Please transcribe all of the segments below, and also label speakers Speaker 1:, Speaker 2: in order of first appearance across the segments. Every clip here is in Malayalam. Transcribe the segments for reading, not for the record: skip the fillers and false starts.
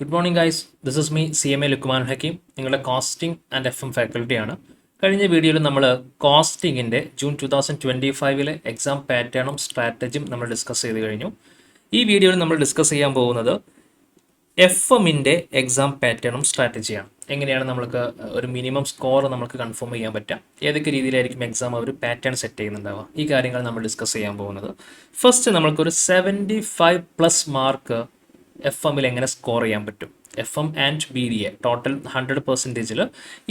Speaker 1: Good morning guys, this is me CMA Lukman Hakeem, നിങ്ങളുടെ കോസ്റ്റിംഗ് ആൻഡ് FM ഫാക്കൽറ്റിയാണ്. കഴിഞ്ഞ വീഡിയോയിൽ നമ്മൾ കോസ്റ്റിങ്ങിൻ്റെ ജൂൺ 2025 എക്സാം പാറ്റേണും സ്ട്രാറ്റജിയും നമ്മൾ ഡിസ്കസ് ചെയ്ത് കഴിഞ്ഞു. ഈ വീഡിയോയിൽ നമ്മൾ ഡിസ്കസ് ചെയ്യാൻ പോകുന്നത് FMൻ്റെ എക്സാം പാറ്റേണും സ്ട്രാറ്റജിയാണ്. എങ്ങനെയാണ് നമുക്ക് ഒരു മിനിമം സ്കോർ നമുക്ക് കൺഫേം ചെയ്യാൻ പറ്റുക, ഏതൊക്കെ രീതിയിലായിരിക്കും എക്സാം അവർ പാറ്റേൺ സെറ്റ് ചെയ്യുന്നുണ്ടാവുക, ഈ കാര്യങ്ങൾ നമ്മൾ ഡിസ്കസ് ചെയ്യാൻ പോകുന്നത്. ഫസ്റ്റ് നമ്മൾക്കൊരു 75+ മാർക്ക് FM എങ്ങനെ സ്കോർ ചെയ്യാൻ പറ്റും. FM ആൻഡ് BDA ടോട്ടൽ 100%-ൽ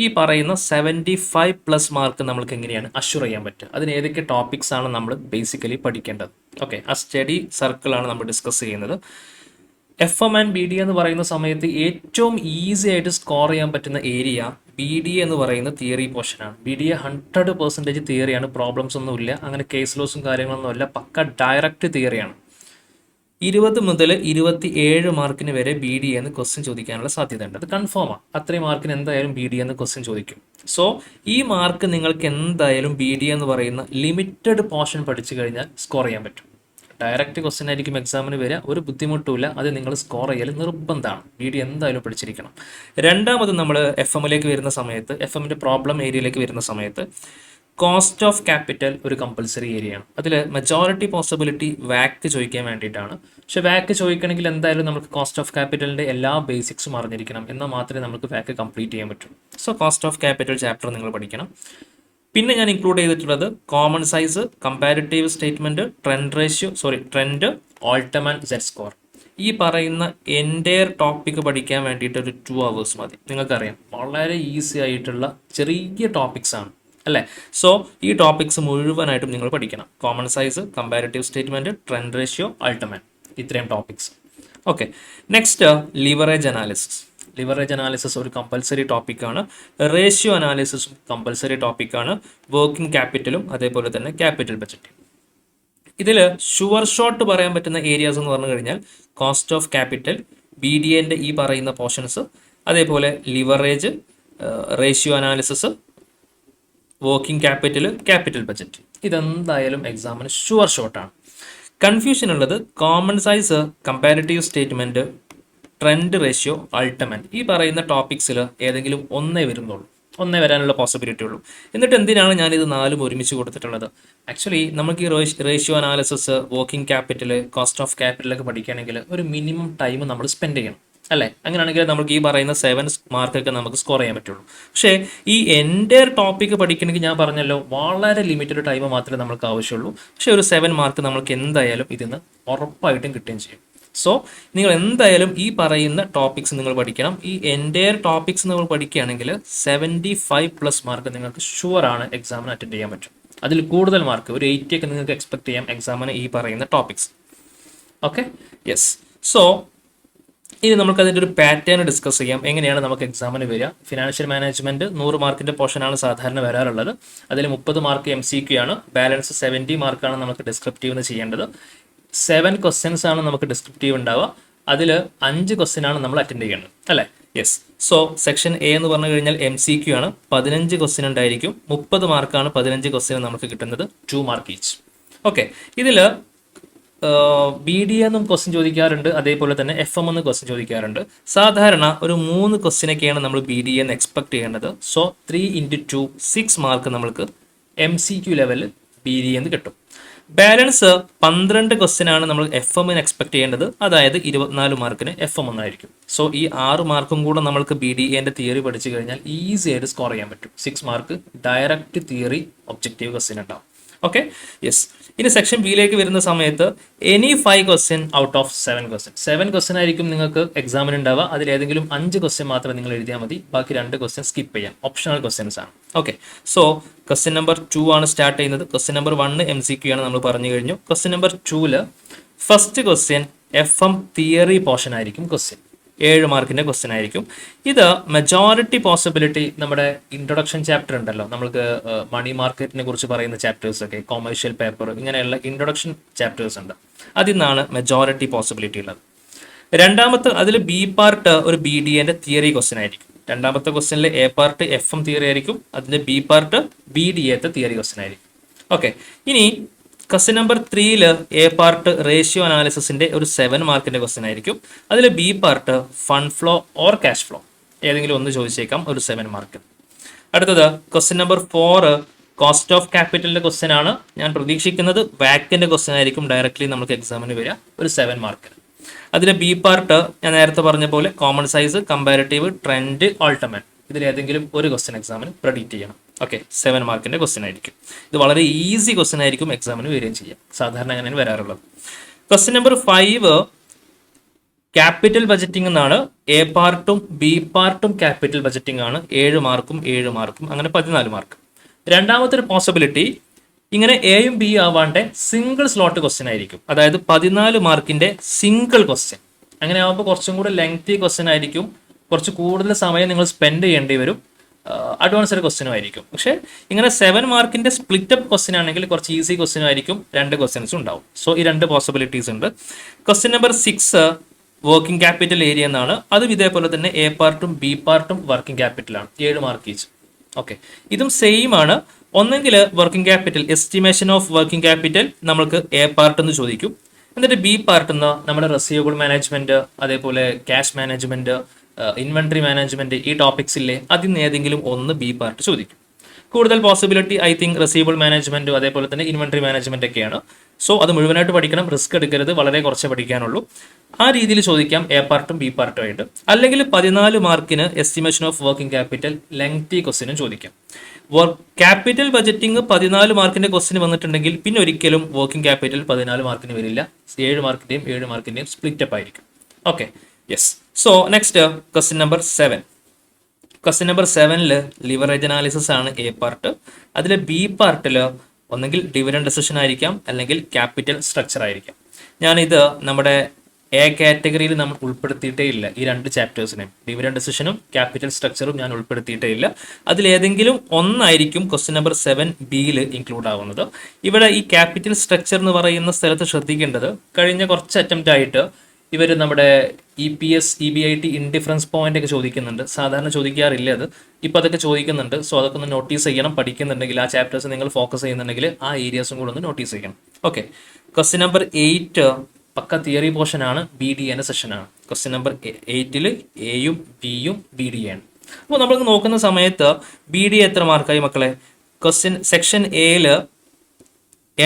Speaker 1: ഈ പറയുന്ന 75+ മാർക്ക് നമ്മൾക്ക് എങ്ങനെയാണ് അഷ്യൂർ ചെയ്യാൻ പറ്റുക, അതിന് ഏതൊക്കെ ടോപ്പിക്സ് ആണ് നമ്മൾ ബേസിക്കലി പഠിക്കേണ്ടത്. ഓക്കെ, ആ സ്റ്റഡി സർക്കിളാണ് നമ്മൾ ഡിസ്കസ് ചെയ്യുന്നത്. FM ആൻഡ് BDA എന്ന് പറയുന്ന സമയത്ത് ഏറ്റവും ഈസി ആയിട്ട് സ്കോർ ചെയ്യാൻ പറ്റുന്ന ഏരിയ BDA എന്ന് പറയുന്ന തിയറി പോർഷനാണ്. BDA 100% തിയറിയാണ്, പ്രോബ്ലംസ് ഒന്നുമില്ല, അങ്ങനെ കേസ് ലോസും കാര്യങ്ങളൊന്നുമില്ല, പക്ക ഡയറക്റ്റ് തിയറിയാണ്. 20 മുതൽ 27 മാർക്കിന് വരെ BDA എന്ന് ക്വസ്റ്റ്യൻ ചോദിക്കാനുള്ള സാധ്യതയുണ്ട്. അത് കൺഫേമാണ്, അത്രയും മാർക്കിന് എന്തായാലും BDA എന്ന് ക്വസ്റ്റ്യൻ ചോദിക്കും. സോ ഈ മാർക്ക് നിങ്ങൾക്ക് എന്തായാലും BDA എന്ന് പറയുന്ന ലിമിറ്റഡ് പോർഷൻ പഠിച്ചു കഴിഞ്ഞാൽ സ്കോർ ചെയ്യാൻ പറ്റും. ഡയറക്റ്റ് ക്വസ്റ്റ്യൻ ആയിരിക്കും എക്സാമിന് വരിക, ഒരു ബുദ്ധിമുട്ടുമില്ല, അത് നിങ്ങൾ സ്കോർ ചെയ്യൽ നിർബന്ധമാണ്. BDA എന്തായാലും പഠിച്ചിരിക്കണം. രണ്ടാമത് നമ്മൾ FMലേക്ക് വരുന്ന സമയത്ത്, FMൻ്റെ പ്രോബ്ലം ഏരിയയിലേക്ക് വരുന്ന സമയത്ത് കോസ്റ്റ് ഓഫ് ക്യാപിറ്റൽ ഒരു കമ്പൽസറി ഏരിയയാണ്. അതിൽ മെജോറിറ്റി പോസിബിലിറ്റി വാക്ക് ചോദിക്കാൻ വേണ്ടിയിട്ടാണ്. പക്ഷേ വാക്ക് ചോദിക്കണമെങ്കിൽ എന്തായാലും നമുക്ക് കോസ്റ്റ് ഓഫ് ക്യാപിറ്റലിൻ്റെ എല്ലാ ബേസിക്സും അറിഞ്ഞിരിക്കണം, എന്നാൽ മാത്രമേ നമുക്ക് വാക്ക് കംപ്ലീറ്റ് ചെയ്യാൻ പറ്റൂ. So cost of capital chapter നിങ്ങൾ പഠിക്കണം. പിന്നെ ഞാൻ ഇൻക്ലൂഡ് ചെയ്തിട്ടുള്ളത് common size, comparative statement, trend, Altman, Z score. ഈ പറയുന്ന എൻ്റയർ ടോപ്പിക്ക് പഠിക്കാൻ വേണ്ടിയിട്ട് ഒരു 2 hours മതി. നിങ്ങൾക്കറിയാം, വളരെ ഈസി ആയിട്ടുള്ള ചെറിയ ടോപ്പിക്സ് ആണ് അല്ലേ. സോ ഈ ടോപ്പിക്സ് മുഴുവനായിട്ടും നിങ്ങൾ പഠിക്കണം. Common size, comparative statement, trend ratio, ultimate, ഇത്രയും topics. Okay, next leverage analysis. Leverage analysis ഒരു കമ്പൽസറി ടോപ്പിക്കാണ്. റേഷ്യോ അനാലിസിസും കമ്പൽസറി ടോപ്പിക്കാണ്. വർക്കിംഗ് ക്യാപിറ്റലും അതേപോലെ തന്നെ ക്യാപിറ്റൽ ബജറ്റ്. ഇതിൽ ഷുവർ ഷോട്ട് പറയാൻ പറ്റുന്ന ഏരിയാസ് എന്ന് പറഞ്ഞു കഴിഞ്ഞാൽ കോസ്റ്റ് ഓഫ് ക്യാപിറ്റൽ, BDAൻ്റെ ഈ പറയുന്ന പോർഷൻസ്, അതേപോലെ leverage, ratio analysis, working capital, capital budget. ഇതെന്തായാലും എക്സാമിന് ഷുവർ ഷോട്ടാണ്. കൺഫ്യൂഷൻ ഉള്ളത് common size, comparative statement, trend ratio, ultimate, ഈ പറയുന്ന ടോപ്പിക്സിൽ ഏതെങ്കിലും ഒന്നേ വരാനുള്ള പോസിബിലിറ്റി ഉള്ളൂ. എന്നിട്ട് എന്തിനാണ് ഞാനിത് 4 ഒരുമിച്ച് കൊടുത്തിട്ടുള്ളത്? ആക്ച്വലി നമുക്ക് ഈ ratio analysis, working capital, cost of ക്യാപിറ്റലൊക്കെ പഠിക്കുകയാണെങ്കിൽ ഒരു മിനിമം ടൈം നമ്മൾ സ്പെൻഡ് ചെയ്യണം അല്ലേ. അങ്ങനെയാണെങ്കിൽ നമുക്ക് ഈ പറയുന്ന 7 മാർക്കൊക്കെ നമുക്ക് സ്കോർ ചെയ്യാൻ പറ്റുള്ളൂ. പക്ഷേ ഈ എൻ്റെ ടോപ്പിക്ക് പഠിക്കണമെങ്കിൽ ഞാൻ പറഞ്ഞല്ലോ, വളരെ ലിമിറ്റഡ് ടൈം മാത്രമേ നമുക്ക് ആവശ്യമുള്ളൂ. പക്ഷേ ഒരു 7 മാർക്ക് നമുക്ക് എന്തായാലും ഇതിന്ന് ഉറപ്പായിട്ടും കിട്ടുകയും ചെയ്യും. സോ നിങ്ങൾ എന്തായാലും ഈ പറയുന്ന ടോപ്പിക്സ് നിങ്ങൾ പഠിക്കണം. ഈ എൻ്റയർ ടോപ്പിക്സ് നിങ്ങൾ പഠിക്കുകയാണെങ്കിൽ 75+ മാർക്ക് നിങ്ങൾക്ക് ഷുവറാണ് എക്സാമിന് അറ്റൻഡ് ചെയ്യാൻ പറ്റും. അതിൽ കൂടുതൽ മാർക്ക്, ഒരു 80 ഒക്കെ നിങ്ങൾക്ക് എക്സ്പെക്ട് ചെയ്യാം എക്സാമിന് ഈ പറയുന്ന ടോപ്പിക്സ്. Okay, yes. സോ ഇനി നമുക്ക് അതിൻ്റെ ഒരു പാറ്റേൺ ഡിസ്കസ് ചെയ്യാം. എങ്ങനെയാണ് നമുക്ക് എക്സാമിന് വരിക? ഫിനാൻഷ്യൽ മാനേജ്മെൻറ്റ് 100 മാർക്കിൻ്റെ പോർഷനാണ് സാധാരണ വരാറുള്ളത്. അതിൽ 30 മാർക്ക് MCQ ആണ്, ബാലൻസ് 70 മാർക്കാണ് നമുക്ക് ഡിസ്ക്രിപ്റ്റീവ് ചെയ്യേണ്ടത്. 7 ക്വസ്റ്റ്യൻസ് ആണ് നമുക്ക് ഡിസ്ക്രിപ്റ്റീവ് ഉണ്ടാവുക. അതിൽ 5 ക്വസ്റ്റ്യൻ ആണ് നമ്മൾ അറ്റൻഡ് ചെയ്യേണ്ടത് അല്ലേ. യെസ്. സോ സെക്ഷൻ A എന്ന് പറഞ്ഞു കഴിഞ്ഞാൽ MCQ ആണ്, 15 ക്വസ്റ്റ്യൻ ഉണ്ടായിരിക്കും. 30 മാർക്കാണ് 15 ക്വസ്റ്റ്യൻ നമുക്ക് കിട്ടുന്നത്, 2 മാർക്ക് ഈച്ച്. ഓക്കെ, ഇതിൽ BDA എന്നും ക്വസ്റ്റ്യൻ ചോദിക്കാറുണ്ട്, അതേപോലെ തന്നെ FM എന്ന് ക്വസ്റ്റ്യൻ ചോദിക്കാറുണ്ട്. സാധാരണ ഒരു 3 ക്വസ്റ്റ്യനൊക്കെയാണ് നമ്മൾ BDA എന്ന് എക്സ്പെക്ട് ചെയ്യേണ്ടത്. സോ 3 × 2 6 മാർക്ക് നമ്മൾക്ക് MCQ ലെവലിൽ BDA എന്ന് കിട്ടും. ബാലൻസ് 12 ക്വസ്റ്റ്യൻ ആണ് നമ്മൾ FM എന്ന് എക്സ്പെക്ട് ചെയ്യേണ്ടത്, അതായത് 24 മാർക്കിന് FM ഒന്നായിരിക്കും. സോ ഈ 6 മാർക്കും കൂടെ നമ്മൾക്ക് BDAൻ്റെ തിയറി പഠിച്ചു കഴിഞ്ഞാൽ ഈസി ആയിട്ട് സ്കോർ ചെയ്യാൻ പറ്റും. 6 mark direct theory objective question ഉണ്ടാവും. Okay, yes. ഇനി സെക്ഷൻ Bയിലേക്ക് വരുന്ന സമയത്ത് any 5 question out of 7 question. 7 question ആയിരിക്കും നിങ്ങൾക്ക് എക്സാമിന് ഉണ്ടാവുക. അതിലേതെങ്കിലും 5 ക്വസ്റ്റ്യൻ മാത്രം നിങ്ങൾ എഴുതിയാൽ മതി, ബാക്കി 2 ക്വസ്റ്റ്യൻ സ്കിപ്പ് ചെയ്യാം, ഓപ്ഷണൽ ക്വസ്റ്റ്യൻസ് ആണ്. ഓക്കെ, സോ ക്വസ്റ്റ്യൻ നമ്പർ 2 ആണ് സ്റ്റാർട്ട് ചെയ്യുന്നത്. ക്വസ്റ്റ്യൻ നമ്പർ 1 MCQ ആണ്, നമ്മൾ പറഞ്ഞു കഴിഞ്ഞു. ക്വസ്റ്റ്യൻ നമ്പർ 2ൽ first question FM theory portion ആയിരിക്കും. ക്വസ്റ്റ്യൻ 7 മാർക്കിൻ്റെ ക്വസ്റ്റ്യൻ ആയിരിക്കും. ഇത് മെജോറിറ്റി പോസിബിലിറ്റി നമ്മുടെ ഇൻട്രൊഡക്ഷൻ ചാപ്റ്റർ ഉണ്ടല്ലോ, നമ്മൾക്ക് മണി മാർക്കറ്റിനെ കുറിച്ച് പറയുന്ന ചാപ്റ്റേഴ്സ് ഒക്കെ, കൊമേഴ്ഷ്യൽ പേപ്പർ, ഇങ്ങനെയുള്ള ഇൻട്രൊഡക്ഷൻ ചാപ്റ്റേഴ്സ് ഉണ്ട്, അതിൽ നിന്നാണ് മെജോറിറ്റി പോസിബിലിറ്റി ഉള്ളത്. രണ്ടാമത്തെ അതിൽ B പാർട്ട് ഒരു BDAൻ്റെ തിയറി ക്വസ്റ്റ്യൻ ആയിരിക്കും. രണ്ടാമത്തെ ക്വസ്റ്റ്യനിൽ A പാർട്ട് FM തിയറി ആയിരിക്കും, അതിൻ്റെ B പാർട്ട് BDAത്തെ തിയറി ക്വസ്റ്റ്യൻ ആയിരിക്കും. ഓക്കെ, ഇനി question number 3 A part ratio അനാലിസിന്റെ ഒരു 7 മാർക്കിന്റെ ക്വസ്റ്റ്യൻ ആയിരിക്കും. അതിൽ B part fund flow or cash flow ഏതെങ്കിലും ഒന്ന് ചോദിച്ചേക്കാം, ഒരു 7 മാർക്ക്. അടുത്തത് ക്വസ്റ്റ്യൻ നമ്പർ 4 കോസ്റ്റ് ഓഫ് ക്യാപിറ്റലിന്റെ ക്വസ്റ്റ്യൻ ആണ്. ഞാൻ പ്രതീക്ഷിക്കുന്നത് വാക്കിന്റെ ക്വസ്റ്റ്യൻ ആയിരിക്കും ഡയറക്റ്റ്ലി നമുക്ക് എക്സാമിന് വരിക, ഒരു 7 മാർക്ക്. അതിലെ ബി പാർട്ട് ഞാൻ നേരത്തെ പറഞ്ഞ പോലെ കോമൺ സൈസ്, കമ്പാരിറ്റീവ്, ട്രെൻഡ്, ഓൾട്ടർമേറ്റ് ഇതിൽ ഏതെങ്കിലും ഒരു ക്വസ്റ്റ്യൻ എക്സാമിന് പ്രെഡിക്റ്റ് ചെയ്യണം. ഓക്കെ, 7 മാർക്കിന്റെ ക്വസ്റ്റ്യൻ ആയിരിക്കും. ഇത് വളരെ ഈസി ക്വസ്റ്റ്യൻ ആയിരിക്കും, എക്സാമിന് വരികയും ചെയ്യാം. സാധാരണ അങ്ങനെയാണ് വരാറുള്ളത്. ക്വസ്റ്റ്യൻ നമ്പർ 5 ക്യാപിറ്റൽ ബജറ്റിംഗ് എന്നാണ്. എ പാർട്ടും ബി പാർട്ടും ക്യാപിറ്റൽ ബജറ്റിംഗ് ആണ്. 7 മാർക്കും 7 മാർക്കും അങ്ങനെ 14 മാർക്ക്. രണ്ടാമത്തെ ഒരു പോസിബിലിറ്റി ഇങ്ങനെ എയും ബി ആവാണ്ട് സിംഗിൾ സ്ലോട്ട് ക്വസ്റ്റ്യൻ ആയിരിക്കും. അതായത് 14 മാർക്കിന്റെ സിംഗിൾ ക്വസ്റ്റ്യൻ. അങ്ങനെ ആകുമ്പോൾ കുറച്ചും കൂടെ ലെങ്തി ക്വസ്റ്റ്യൻ ആയിരിക്കും, കുറച്ച് കൂടുതൽ സമയം നിങ്ങൾ സ്പെൻഡ് ചെയ്യേണ്ടി വരും, അഡ്വാൻസ്ഡ് ക്വസ്റ്റ്യനും ആയിരിക്കും. പക്ഷേ ഇങ്ങനെ 7 മാർക്കിന്റെ സ്പ്ലിറ്റ് അപ്പ് ക്വസ്റ്റ്യൻ ആണെങ്കിൽ കുറച്ച് ഈസി ക്വസ്റ്റ്യനും ആയിരിക്കും, 2 ക്വസ്റ്റ്യൻസും ഉണ്ടാവും. സോ ഈ 2 പോസിബിലിറ്റീസ് ഉണ്ട്. Question number 6 working capital area എന്നാണ്. അതും ഇതേപോലെ തന്നെ എ പാർട്ടും ബി പാർട്ടും വർക്കിംഗ് ക്യാപിറ്റലാണ്, 7 മാർക്ക് ഈച്ച്. ഓക്കെ, ഇതും സെയിം ആണ്. ഒന്നെങ്കിൽ working capital estimation of working capital നമ്മൾക്ക് എ പാർട്ട് എന്ന് ചോദിക്കും. എന്നിട്ട് ബി പാർട്ട് എന്ന് നമ്മുടെ റെസീവബിൾ മാനേജ്മെന്റ്, അതേപോലെ ക്യാഷ് മാനേജ്മെന്റ്, ഇൻവെന്ററി മാനേജ്മെന്റ്, ഈ ടോപ്പിക്സ് ഇല്ലേ, അതിൽ നിന്ന് ഏതെങ്കിലും ഒന്ന് ബി പാർട്ട് ചോദിക്കും. കൂടുതൽ പോസിബിലിറ്റി ഐ തിങ്ക് റെസീവബിൾ മാനേജ്മെന്റും അതേപോലെ തന്നെ ഇൻവെന്ററി മാനേജ്മെന്റ് ഒക്കെയാണ്. സോ അത് മുഴുവനായിട്ട് പഠിക്കണം, റിസ്ക് എടുക്കരുത്, വളരെ കുറച്ചേ പഠിക്കാനുള്ളൂ. ആ രീതിയിൽ ചോദിക്കാം എ പാർട്ടും ബി പാർട്ടും ആയിട്ട്. അല്ലെങ്കിൽ 14 മാർക്കിന് estimation of working capital lengthy ക്വസ്റ്റ്യനും ചോദിക്കാം. ക്യാപിറ്റൽ ബജറ്റിംഗ് 14 മാർക്കിന്റെ ക്വസ്റ്റ്യൻ വന്നിട്ടുണ്ടെങ്കിൽ പിന്നെ ഒരിക്കലും വർക്കിംഗ് ക്യാപിറ്റൽ 14 മാർക്കിന് വരില്ല. 7 മാർക്കിന്റെയും 7 മാർക്കിന്റെയും സ്പ്ലിറ്റ് അപ്പ് ആയിരിക്കും. Okay, yes. So next question number 7. Question number 7 leverage analysis ആണ് എ പാർട്ട്. അതിൽ ബി പാർട്ടിൽ ഒന്നെങ്കിൽ ഡിവിഡൻഡ് ഡെസിഷൻ ആയിരിക്കാം, അല്ലെങ്കിൽ ക്യാപിറ്റൽ സ്ട്രക്ചർ ആയിരിക്കാം. ഞാനിത് നമ്മുടെ എ കാറ്റഗറിയിൽ നമ്മൾ ഉൾപ്പെടുത്തിയിട്ടേ ഇല്ല. ഈ 2 ചാപ്റ്റേഴ്സിനെയും ഡിവിഡൻഡ് ഡെസിഷനും ക്യാപിറ്റൽ സ്ട്രക്ചറും ഞാൻ ഉൾപ്പെടുത്തിയിട്ടേ ഇല്ല. അതിലേതെങ്കിലും ഒന്നായിരിക്കും ക്വസ്റ്റ്യൻ നമ്പർ 7 ബിയിൽ ഇൻക്ലൂഡ് ആവുന്നത്. ഇവിടെ ഈ ക്യാപിറ്റൽ സ്ട്രക്ചർ എന്ന് പറയുന്ന സ്ഥലത്ത് ശ്രദ്ധിക്കേണ്ടത്, കഴിഞ്ഞ കുറച്ച് അറ്റംപ്റ്റ് ആയിട്ട് ഇവർ നമ്മുടെ EPS, EBIT ഇൻഡിഫറൻസ് പോയിന്റ് ഒക്കെ ചോദിക്കുന്നുണ്ട്. സാധാരണ ചോദിക്കാറില്ല അത്, ഇപ്പോൾ അതൊക്കെ ചോദിക്കുന്നുണ്ട്. സോ അതൊക്കെ ഒന്ന് നോട്ടീസ് ചെയ്യണം. പഠിക്കുന്നുണ്ടെങ്കിൽ ആ ചാപ്റ്റേഴ്സ് നിങ്ങൾ ഫോക്കസ് ചെയ്യുന്നുണ്ടെങ്കിൽ ആ ഏരിയാസും കൂടെ ഒന്ന് നോട്ടീസ് ചെയ്യണം. ഓക്കെ, ക്വസ്റ്റ്യൻ നമ്പർ 8 പക്ക തിയറി പോർഷൻ ആണ്, BDA സെഷനാണ്. ക്വസ്റ്റ്യൻ നമ്പർ 8 എയും ബിയും BDA ആണ്. അപ്പോൾ നമ്മൾ നോക്കുന്ന സമയത്ത് BDA എത്ര മാർക്കായി മക്കളെ? ക്വസ്റ്റ്യൻ സെക്ഷൻ എയിൽ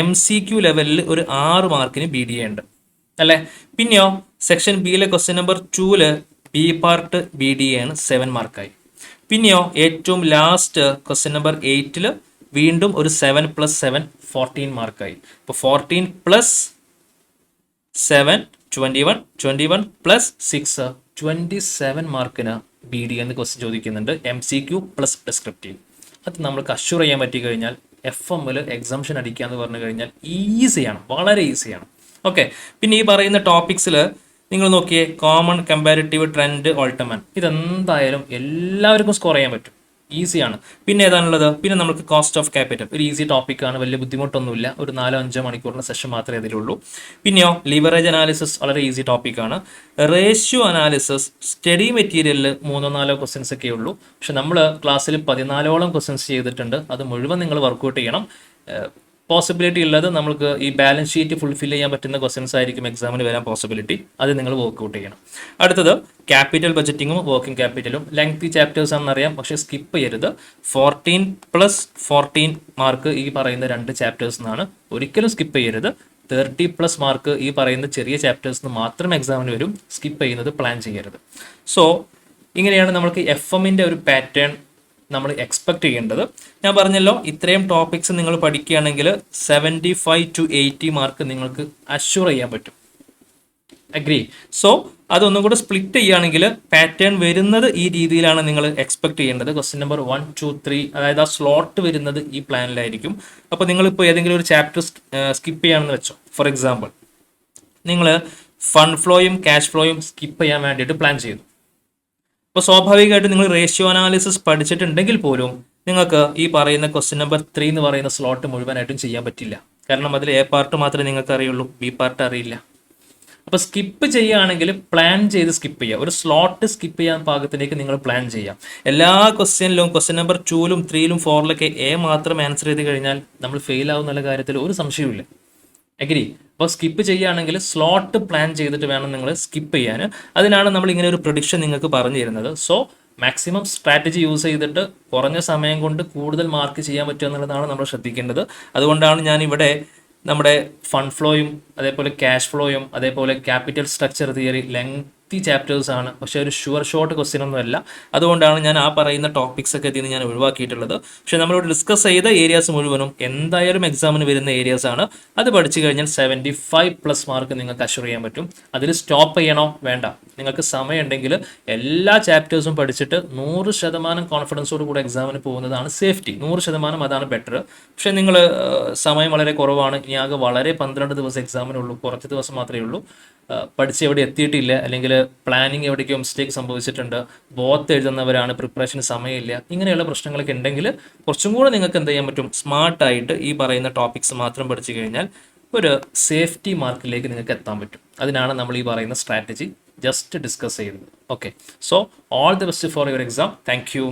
Speaker 1: MCQ ലെവലിൽ ഒരു 6 മാർക്കിന് BDA ഉണ്ട് അല്ലേ. പിന്നെയോ സെക്ഷൻ ബിയിലെ question number 2 B part BDA ആണ്, 7 മാർക്കായി. പിന്നെയോ ഏറ്റവും ലാസ്റ്റ് ക്വസ്റ്റ്യൻ നമ്പർ 8 വീണ്ടും ഒരു 7 + 7 14 മാർക്കായി. ഇപ്പോൾ 14 + 7 21, 21 + 6 27 മാർക്കിന് BDA എന്ന് ക്വസ്റ്റ്യൻ ചോദിക്കുന്നുണ്ട്, MCQ പ്ലസ് ഡിസ്ക്രിപ്റ്റീവ്. അത് നമ്മൾക്ക് അഷ്യൂർ ചെയ്യാൻ പറ്റി കഴിഞ്ഞാൽ FM എക്സാംഷൻ അടിക്കുക എന്ന് പറഞ്ഞു കഴിഞ്ഞാൽ ഈസിയാണ്, വളരെ ഈസിയാണ്. ഓക്കെ, പിന്നെ ഈ പറയുന്ന ടോപ്പിക്സിൽ നിങ്ങൾ നോക്കിയേ, കോമൺ, കമ്പാരിറ്റീവ്, ട്രെൻഡ്, ഓൾട്ടർമേറ്റ്, ഇതെന്തായാലും എല്ലാവർക്കും സ്കോർ ചെയ്യാൻ പറ്റും, ഈസിയാണ്. പിന്നെ ഏതാണുള്ളത്? പിന്നെ നമുക്ക് കോസ്റ്റ് ഓഫ് ക്യാപിറ്റൽ, ഒരു ഈസി ടോപ്പിക്കാണ്, വലിയ ബുദ്ധിമുട്ടൊന്നുമില്ല, ഒരു 4-5 മണിക്കൂറിന് സെഷൻ മാത്രമേ അതിലുള്ളൂ. പിന്നെയോ ലിവറേജ് അനാലിസിസ് വളരെ ഈസി ടോപ്പിക്കാണ്. റേഷ്യോ അനാലിസിസ് സ്റ്റഡി മെറ്റീരിയലിൽ 3-4 ക്വസ്റ്റ്യൻസ് ഒക്കെ ഉള്ളൂ. പക്ഷെ നമ്മൾ ക്ലാസ്സിൽ 14ഓളം ക്വസ്റ്റ്യൻസ് ചെയ്തിട്ടുണ്ട്. അത് മുഴുവൻ നിങ്ങൾ വർക്കൗട്ട് ചെയ്യണം. പോസിബിലിറ്റി ഉള്ളത് നമുക്ക് ഈ ബാലൻസ് ഷീറ്റ് ഫുൾഫിൽ ചെയ്യാൻ പറ്റുന്ന ക്വസ്റ്റ്യൻസ് ആയിരിക്കും എക്സാമിന് വരാൻ പോസിബിലിറ്റി. അത് നിങ്ങൾ വർക്ക്ഔട്ട് ചെയ്യണം. അടുത്തത് ക്യാപിറ്റൽ ബജറ്റിങ്ങും വർക്കിംഗ് ക്യാപിറ്റലും ലെങ്തി ചാപ്റ്റേഴ്സ് ആണെന്നറിയാം, പക്ഷേ സ്കിപ്പ് ചെയ്യരുത്. 14 + 14 മാർക്ക് ഈ പറയുന്ന 2 ചാപ്റ്റേഴ്സ് എന്നാണ്, ഒരിക്കലും സ്കിപ്പ് ചെയ്യരുത്. 30+ മാർക്ക് ഈ പറയുന്ന ചെറിയ ചാപ്റ്റേഴ്സ് മാത്രം എക്സാമിന് വരും, സ്കിപ്പ് ചെയ്യുന്നത് പ്ലാൻ ചെയ്യരുത്. സോ ഇങ്ങനെയാണ് നമുക്ക് FMന്റെ ഒരു പാറ്റേൺ നമ്മൾ എക്സ്പെക്ട് ചെയ്യേണ്ടത്. ഞാൻ പറഞ്ഞല്ലോ, ഇത്രയും ടോപ്പിക്സ് നിങ്ങൾ പഠിക്കുകയാണെങ്കിൽ 75 to 80 മാർക്ക് നിങ്ങൾക്ക് അഷ്യൂർ ചെയ്യാൻ പറ്റും. അഗ്രി? സോ അതൊന്നും കൂടെ സ്പ്ലിറ്റ് ചെയ്യുകയാണെങ്കിൽ പാറ്റേൺ വരുന്നത് ഈ രീതിയിലാണ് നിങ്ങൾ എക്സ്പെക്ട് ചെയ്യേണ്ടത്. ക്വസ്റ്റ്യൻ നമ്പർ 1, 2, 3 അതായത് ആ സ്ലോട്ട് വരുന്നത് ഈ പ്ലാനിലായിരിക്കും. അപ്പോൾ നിങ്ങളിപ്പോൾ ഏതെങ്കിലും ഒരു ചാപ്റ്റർ സ്കിപ്പ് ചെയ്യാമെന്ന് വെച്ചോ. ഫോർ എക്സാമ്പിൾ, നിങ്ങൾ ഫണ്ട് ഫ്ലോയും ക്യാഷ് ഫ്ലോയും സ്കിപ്പ് ചെയ്യാൻ വേണ്ടിയിട്ട് പ്ലാൻ ചെയ്തു. അപ്പോൾ സ്വാഭാവികമായിട്ട് നിങ്ങൾ റേഷ്യോ അനാലിസിസ് പഠിച്ചിട്ടുണ്ടെങ്കിൽ പോലും നിങ്ങൾക്ക് ഈ പറയുന്ന ക്വസ്റ്റ്യൻ നമ്പർ 3 എന്ന് പറയുന്ന സ്ലോട്ട് മുഴുവനായിട്ടും ചെയ്യാൻ പറ്റില്ല. കാരണം അതിൽ എ പാർട്ട് മാത്രമേ നിങ്ങൾക്ക് അറിയുള്ളൂ, ബി പാർട്ട് അറിയില്ല. അപ്പോൾ സ്കിപ്പ് ചെയ്യുകയാണെങ്കിൽ പ്ലാൻ ചെയ്ത് സ്കിപ്പ് ചെയ്യുക. ഒരു സ്ലോട്ട് സ്കിപ്പ് ചെയ്യാൻ പാകത്തിലേക്ക് നിങ്ങൾ പ്ലാൻ ചെയ്യാം. എല്ലാ ക്വസ്റ്റ്യനിലും ക്വസ്റ്റ്യൻ നമ്പർ 2, 3, 4 എ മാത്രം ആൻസർ ചെയ്ത് കഴിഞ്ഞാൽ നമ്മൾ ഫെയിൽ ആവുന്നുള്ള കാര്യത്തിൽ ഒരു സംശയവുമില്ല. എഗ്രി. അപ്പോൾ സ്കിപ്പ് ചെയ്യുകയാണെങ്കിൽ സ്ലോട്ട് പ്ലാൻ ചെയ്തിട്ട് വേണം നിങ്ങൾ സ്കിപ്പ് ചെയ്യാൻ. അതിനാണ് നമ്മൾ ഇങ്ങനെ ഒരു പ്രൊഡിക്ഷൻ നിങ്ങൾക്ക് പറഞ്ഞു തരുന്നത്. സോ മാക്സിമം സ്ട്രാറ്റജി യൂസ് ചെയ്തിട്ട് കുറഞ്ഞ സമയം കൊണ്ട് കൂടുതൽ മാർക്ക് ചെയ്യാൻ പറ്റുക എന്നുള്ളതാണ് നമ്മൾ ശ്രദ്ധിക്കേണ്ടത്. അതുകൊണ്ടാണ് ഞാൻ ഇവിടെ നമ്മുടെ ഫണ്ട് ഫ്ലോയും അതേപോലെ ക്യാഷ് ഫ്ലോയും അതേപോലെ capital structure theory lengthy chapters ആണ്, പക്ഷേ ഒരു ഷുവർ ഷോർട്ട് ക്വസ്റ്റ്യൻ ഒന്നും അല്ല. അതുകൊണ്ടാണ് ഞാൻ ആ പറയുന്ന ടോപ്പിക്സ് ഒക്കെ ഇതിൽ നിന്ന് ഞാൻ ഒഴിവാക്കിയിട്ടുള്ളത്. പക്ഷേ നമ്മളിവിടെ ഡിസ്കസ് ചെയ്ത ഏരിയാസ് മുഴുവനും എന്തായാലും എക്സാമിന് വരുന്ന ഏരിയാസ് ആണ്. അത് പഠിച്ചു കഴിഞ്ഞാൽ 75+ മാർക്ക് നിങ്ങൾക്ക് അഷ്വർ ചെയ്യാൻ പറ്റും. അതിൽ സ്റ്റോപ്പ് ചെയ്യണോ വേണ്ട, നിങ്ങൾക്ക് സമയമുണ്ടെങ്കിൽ എല്ലാ ചാപ്റ്റേഴ്സും പഠിച്ചിട്ട് 100% കോൺഫിഡൻസോട് കൂടെ എക്സാമിന് പോകുന്നതാണ് സേഫ്റ്റി. 100% അതാണ് ബെറ്റർ. പക്ഷേ നിങ്ങൾ സമയം വളരെ കുറവാണ്, ഇനി ആകെ വളരെ 12 ദിവസം എക്സാമിനുള്ളൂ, കുറച്ച് ദിവസം മാത്രമേ ഉള്ളൂ, പഠിച്ച് എവിടെ എത്തിയിട്ടില്ല, അല്ലെങ്കിൽ പ്ലാനിങ് എവിടേക്കോ മിസ്റ്റേക്ക് സംഭവിച്ചിട്ടുണ്ട്, ബോത്ത് എഴുതുന്നവരാണ്, പ്രിപ്പറേഷന് സമയമില്ല, ഇങ്ങനെയുള്ള പ്രശ്നങ്ങളൊക്കെ ഉണ്ടെങ്കിൽ കുറച്ചും കൂടെ നിങ്ങൾക്ക് എന്ത് ചെയ്യാൻ പറ്റും, സ്മാർട്ടായിട്ട് ഈ പറയുന്ന ടോപ്പിക്സ് മാത്രം പഠിച്ചു കഴിഞ്ഞാൽ ഒരു സേഫ്റ്റി മാർക്കിലേക്ക് നിങ്ങൾക്ക് എത്താൻ പറ്റും. അതിനാണ് നമ്മൾ ഈ പറയുന്ന സ്ട്രാറ്റജി ജസ്റ്റ് ഡിസ്കസ് ചെയ്തത്. Okay, so all the best for your exam. Thank you.